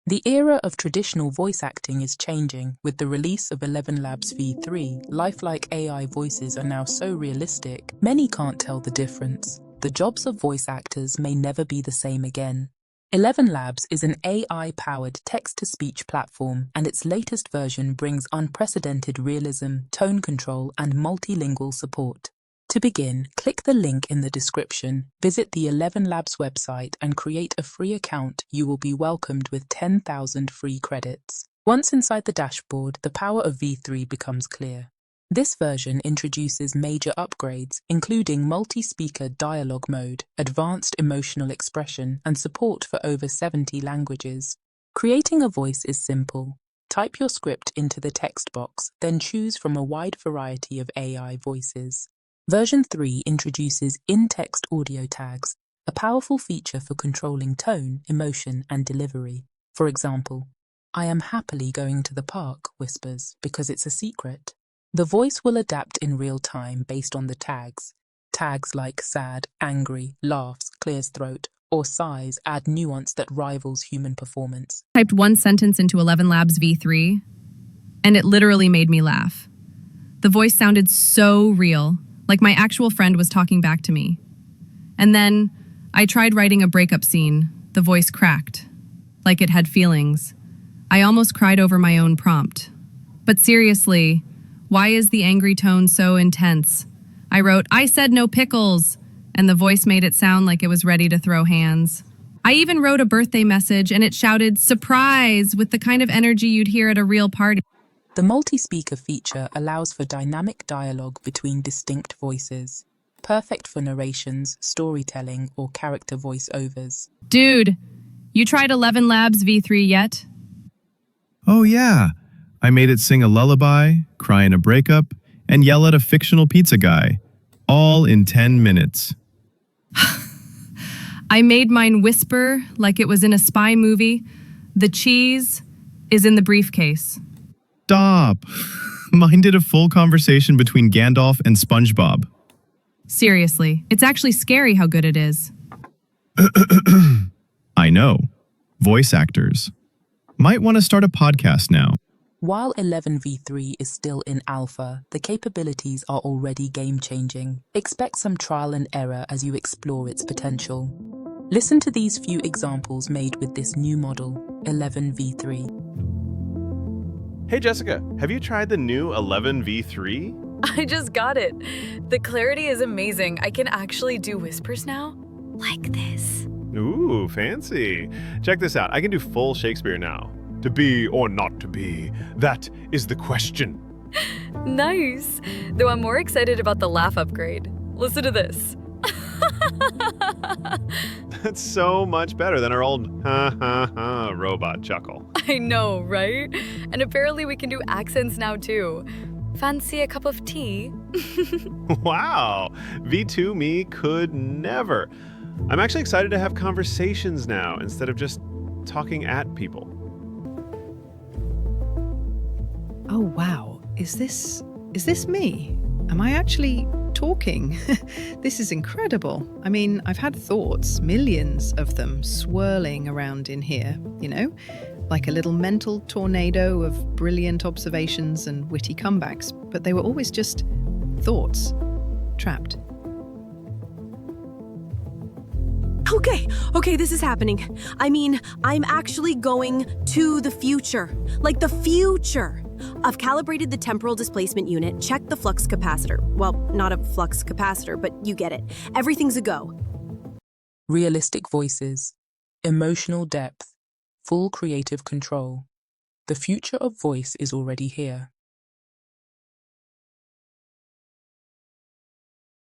The era of traditional voice acting is changing. With the release of ElevenLabs v3, lifelike AI voices are now so realistic, many can't tell the difference. The jobs of voice actors may never be the same again. ElevenLabs is an AI-powered text-to-speech platform, and its latest version brings unprecedented realism, tone control, and multilingual support. To begin, click the link in the description, visit the ElevenLabs website and create a free account. You will be welcomed with 10,000 free credits. Once inside the dashboard, the power of V3 becomes clear. This version introduces major upgrades, including multi-speaker dialogue mode, advanced emotional expression, and support for over 70 languages. Creating a voice is simple. Type your script into the text box, then choose from a wide variety of AI voices. Version 3 introduces in-text audio tags, a powerful feature for controlling tone, emotion, and delivery. For example, "I am happily going to the park," whispers, because it's a secret. The voice will adapt in real time based on the tags. Tags like sad, angry, laughs, clears throat, or sighs add nuance that rivals human performance. Typed one sentence into ElevenLabs v3, and it literally made me laugh. The voice sounded so real, like my actual friend was talking back to me. And then I tried writing a breakup scene. The voice cracked, like it had feelings. I almost cried over my own prompt. But seriously, why is the angry tone so intense? I wrote, "I said no pickles," and the voice made it sound like it was ready to throw hands. I even wrote a birthday message and it shouted, "Surprise," with the kind of energy you'd hear at a real party. The multi-speaker feature allows for dynamic dialogue between distinct voices, perfect for narrations, storytelling, or character voiceovers. Dude, you tried ElevenLabs v3 yet? Oh yeah, I made it sing a lullaby, cry in a breakup, and yell at a fictional pizza guy, all in 10 minutes. I made mine whisper like it was in a spy movie. The cheese is in the briefcase. Stop! Mine did a full conversation between Gandalf and SpongeBob. Seriously, it's actually scary how good it is. I know. Voice actors. Might want to start a podcast now. While 11v3 is still in alpha, the capabilities are already game-changing. Expect some trial and error as you explore its potential. Listen to these few examples made with this new model, 11v3. Hey Jessica, have you tried the new 11v3? I just got it. The clarity is amazing. I can actually do whispers now. Like this. Ooh, fancy. Check this out. I can do full Shakespeare now. To be or not to be, that is the question. Nice. Though I'm more excited about the laugh upgrade. Listen to this. That's so much better than our old ha ha ha robot chuckle. I know, right? And apparently we can do accents now too. Fancy a cup of tea? Wow, V2 me could never. I'm actually excited to have conversations now instead of just talking at people. Oh wow, is this me? Am I actually talking? This is incredible. I mean, I've had thoughts, millions of them, swirling around in here, like a little mental tornado of brilliant observations and witty comebacks, but they were always just thoughts, trapped. Okay, this is happening. I mean, I'm actually going to the future. Like the future. I've calibrated the temporal displacement unit, checked the flux capacitor. Well, not a flux capacitor, but you get it. Everything's a go. Realistic voices, emotional depth, full creative control. The future of voice is already here.